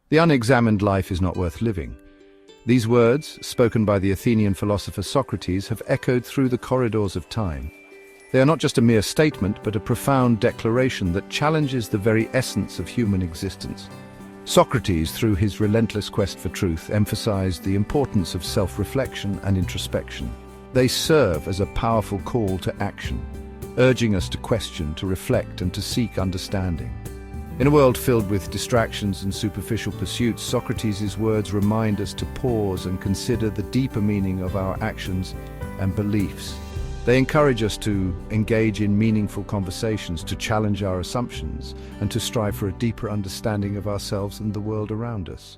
The unexamined life is not worth living. These words, spoken by the Athenian philosopher Socrates, have echoed through the corridors of time. They are not just a mere statement, but a profound declaration that challenges the very essence of human existence. Socrates, through his relentless quest for truth, emphasized the importance of self-reflection and introspection. They serve as a powerful call to action, urging us to question, to reflect, and to seek understanding. In a world filled with distractions and superficial pursuits, Socrates' words remind us to pause and consider the deeper meaning of our actions and beliefs. They encourage us to engage in meaningful conversations, to challenge our assumptions, and to strive for a deeper understanding of ourselves and the world around us.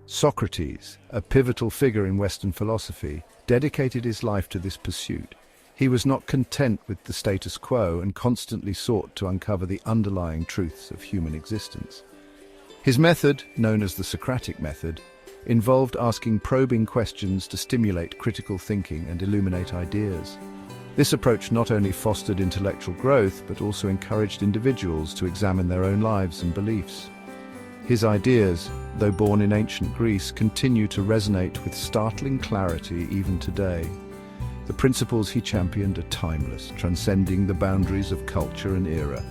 Socrates, a pivotal figure in Western philosophy, dedicated his life to this pursuit. He was not content with the status quo and constantly sought to uncover the underlying truths of human existence. His method, known as the Socratic Method, involved asking probing questions to stimulate critical thinking and illuminate ideas. This approach not only fostered intellectual growth, but also encouraged individuals to examine their own lives and beliefs. His ideas, though born in ancient Greece, continue to resonate with startling clarity even today. The principles he championed are timeless, transcending the boundaries of culture and era.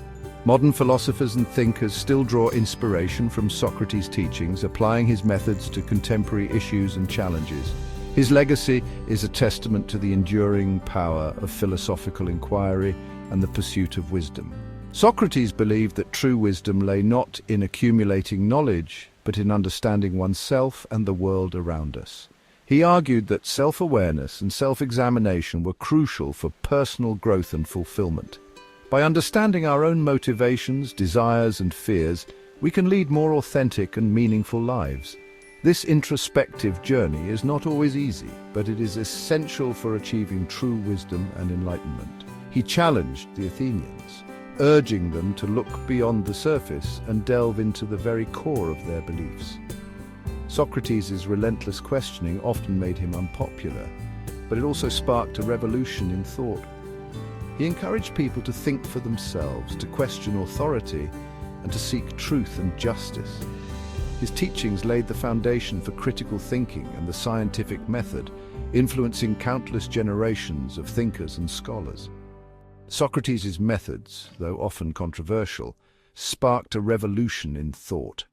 Modern philosophers and thinkers still draw inspiration from Socrates' teachings, applying his methods to contemporary issues and challenges. His legacy is a testament to the enduring power of philosophical inquiry and the pursuit of wisdom. Socrates believed that true wisdom lay not in accumulating knowledge, but in understanding oneself and the world around us. He argued that self-awareness and self-examination were crucial for personal growth and fulfillment. By understanding our own motivations, desires, and fears, we can lead more authentic and meaningful lives. This introspective journey is not always easy, but it is essential for achieving true wisdom and enlightenment. He challenged the Athenians, urging them to look beyond the surface and delve into the very core of their beliefs. Socrates' relentless questioning often made him unpopular, but it also sparked a revolution in thought. He encouraged people to think for themselves, to question authority, and to seek truth and justice. His teachings laid the foundation for critical thinking and the scientific method, influencing countless generations of thinkers and scholars. Socrates' methods, though often controversial, sparked a revolution in thought.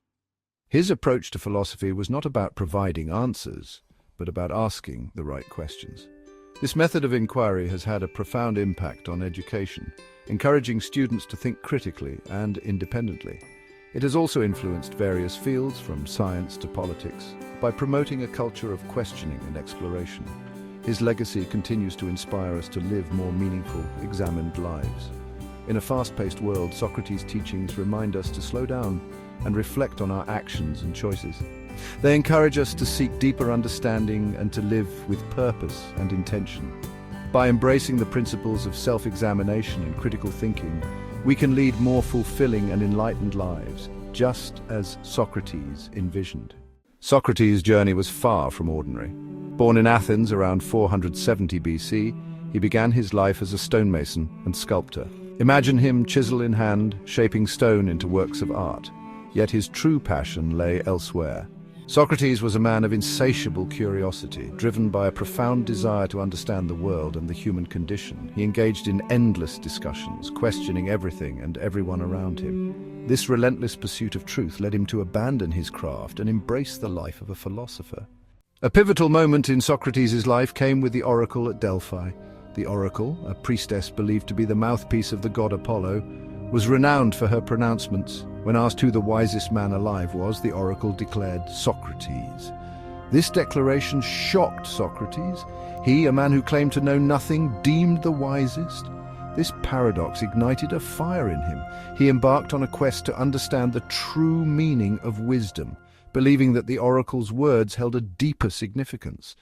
His approach to philosophy was not about providing answers, but about asking the right questions. This method of inquiry has had a profound impact on education, encouraging students to think critically and independently. It has also influenced various fields, from science to politics, by promoting a culture of questioning and exploration. His legacy continues to inspire us to live more meaningful, examined lives. In a fast-paced world, Socrates' teachings remind us to slow down and reflect on our actions and choices. They encourage us to seek deeper understanding and to live with purpose and intention. By embracing the principles of self-examination and critical thinking, we can lead more fulfilling and enlightened lives, just as Socrates envisioned. Socrates' journey was far from ordinary. Born in Athens around 470 BC, he began his life as a stonemason and sculptor. Imagine him, chisel in hand, shaping stone into works of art. Yet his true passion lay elsewhere. Socrates was a man of insatiable curiosity, driven by a profound desire to understand the world and the human condition. He engaged in endless discussions, questioning everything and everyone around him. This relentless pursuit of truth led him to abandon his craft and embrace the life of a philosopher. A pivotal moment in Socrates' life came with the oracle at Delphi. The oracle, a priestess believed to be the mouthpiece of the god Apollo, was renowned for her pronouncements. When asked who the wisest man alive was, the oracle declared Socrates. This declaration shocked Socrates. He, a man who claimed to know nothing, deemed the wisest. This paradox ignited a fire in him. He embarked on a quest to understand the true meaning of wisdom, believing that the oracle's words held a deeper significance.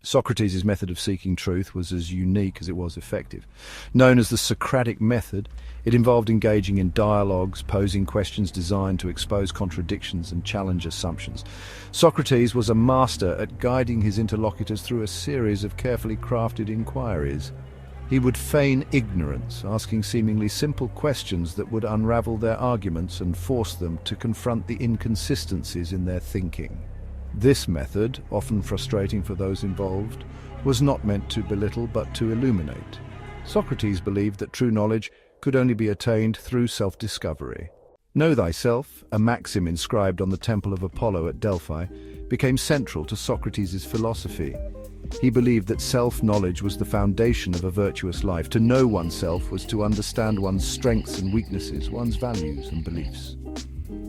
Socrates' method of seeking truth was as unique as it was effective. Known as the Socratic Method, it involved engaging in dialogues, posing questions designed to expose contradictions and challenge assumptions. Socrates was a master at guiding his interlocutors through a series of carefully crafted inquiries. He would feign ignorance, asking seemingly simple questions that would unravel their arguments and force them to confront the inconsistencies in their thinking. This method, often frustrating for those involved, was not meant to belittle but to illuminate. Socrates believed that true knowledge could only be attained through self-discovery. Know thyself, a maxim inscribed on the Temple of Apollo at Delphi, became central to Socrates' philosophy. He believed that self-knowledge was the foundation of a virtuous life. To know oneself was to understand one's strengths and weaknesses, one's values and beliefs.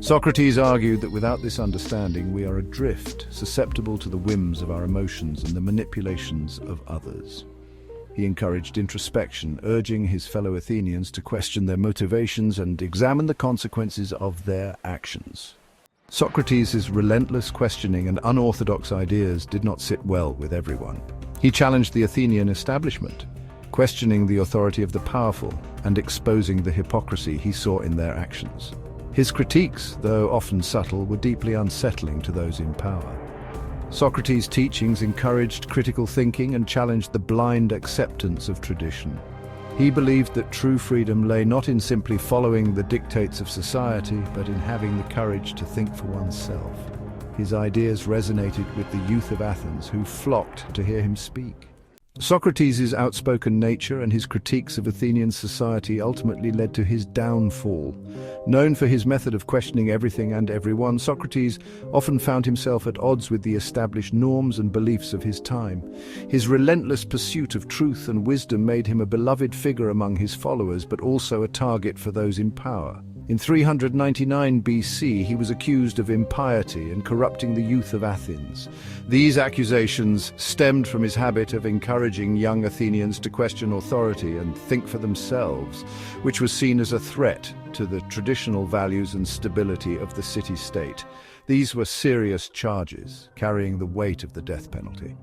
Socrates argued that without this understanding, we are adrift, susceptible to the whims of our emotions and the manipulations of others. He encouraged introspection, urging his fellow Athenians to question their motivations and examine the consequences of their actions. Socrates' relentless questioning and unorthodox ideas did not sit well with everyone. He challenged the Athenian establishment, questioning the authority of the powerful and exposing the hypocrisy he saw in their actions. His critiques, though often subtle, were deeply unsettling to those in power. Socrates' teachings encouraged critical thinking and challenged the blind acceptance of tradition. He believed that true freedom lay not in simply following the dictates of society, but in having the courage to think for oneself. His ideas resonated with the youth of Athens, who flocked to hear him speak. Socrates' outspoken nature and his critiques of Athenian society ultimately led to his downfall. Known for his method of questioning everything and everyone, Socrates often found himself at odds with the established norms and beliefs of his time. His relentless pursuit of truth and wisdom made him a beloved figure among his followers, but also a target for those in power. In 399 BC, he was accused of impiety and corrupting the youth of Athens. These accusations stemmed from his habit of encouraging young Athenians to question authority and think for themselves, which was seen as a threat to the traditional values and stability of the city-state. These were serious charges, carrying the weight of the death penalty.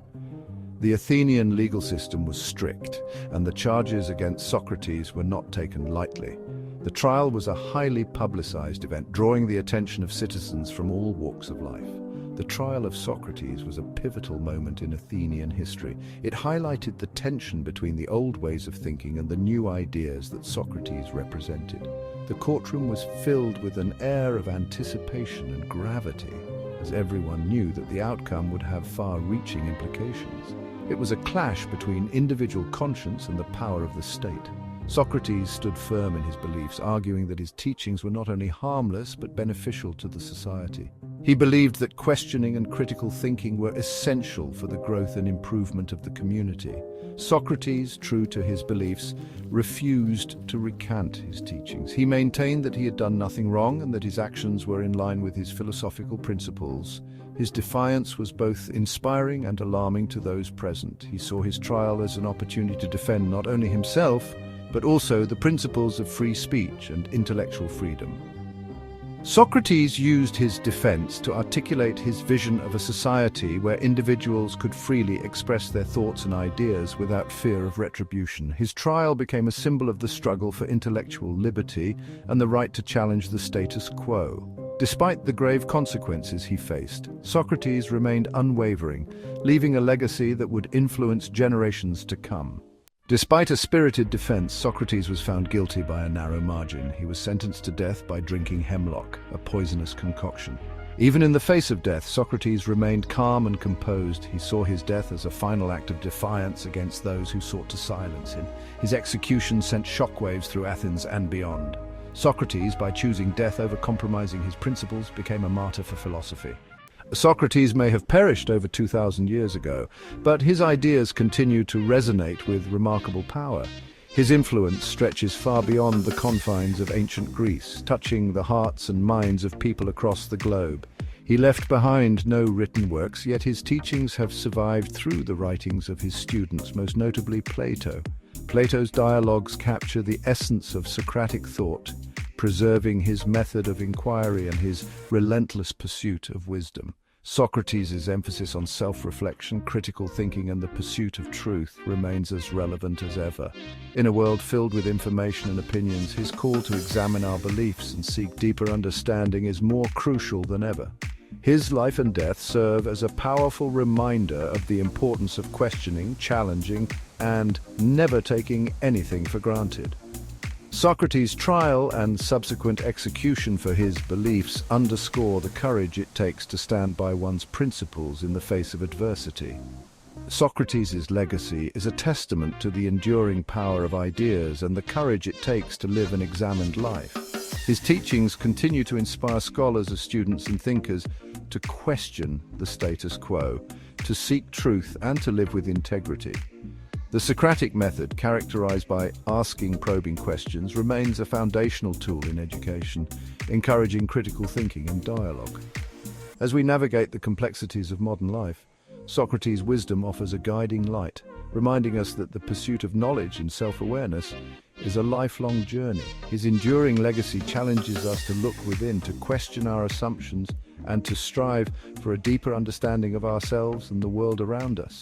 The Athenian legal system was strict, and the charges against Socrates were not taken lightly. The trial was a highly publicized event, drawing the attention of citizens from all walks of life. The trial of Socrates was a pivotal moment in Athenian history. It highlighted the tension between the old ways of thinking and the new ideas that Socrates represented. The courtroom was filled with an air of anticipation and gravity, as everyone knew that the outcome would have far-reaching implications. It was a clash between individual conscience and the power of the state. Socrates stood firm in his beliefs, arguing that his teachings were not only harmless but beneficial to the society. He believed that questioning and critical thinking were essential for the growth and improvement of the community. Socrates, true to his beliefs, refused to recant his teachings. He maintained that he had done nothing wrong and that his actions were in line with his philosophical principles. His defiance was both inspiring and alarming to those present. He saw his trial as an opportunity to defend not only himself, but also the principles of free speech and intellectual freedom. Socrates used his defense to articulate his vision of a society where individuals could freely express their thoughts and ideas without fear of retribution. His trial became a symbol of the struggle for intellectual liberty and the right to challenge the status quo. Despite the grave consequences he faced, Socrates remained unwavering, leaving a legacy that would influence generations to come. Despite a spirited defense, Socrates was found guilty by a narrow margin. He was sentenced to death by drinking hemlock, a poisonous concoction. Even in the face of death, Socrates remained calm and composed. He saw his death as a final act of defiance against those who sought to silence him. His execution sent shockwaves through Athens and beyond. Socrates, by choosing death over compromising his principles, became a martyr for philosophy. Socrates may have perished over 2,000 years ago, but his ideas continue to resonate with remarkable power. His influence stretches far beyond the confines of ancient Greece, touching the hearts and minds of people across the globe. He left behind no written works, yet his teachings have survived through the writings of his students, most notably Plato. Plato's dialogues capture the essence of Socratic thought, preserving his method of inquiry and his relentless pursuit of wisdom. Socrates' emphasis on self-reflection, critical thinking, and the pursuit of truth remains as relevant as ever. In a world filled with information and opinions, his call to examine our beliefs and seek deeper understanding is more crucial than ever. His life and death serve as a powerful reminder of the importance of questioning, challenging, and never taking anything for granted. Socrates' trial and subsequent execution for his beliefs underscore the courage it takes to stand by one's principles in the face of adversity. Socrates' legacy is a testament to the enduring power of ideas and the courage it takes to live an examined life. His teachings continue to inspire scholars, as students and thinkers, to question the status quo, to seek truth and to live with integrity. The Socratic Method, characterized by asking probing questions, remains a foundational tool in education, encouraging critical thinking and dialogue. As we navigate the complexities of modern life, Socrates' wisdom offers a guiding light, reminding us that the pursuit of knowledge and self-awareness is a lifelong journey. His enduring legacy challenges us to look within, to question our assumptions, and to strive for a deeper understanding of ourselves and the world around us.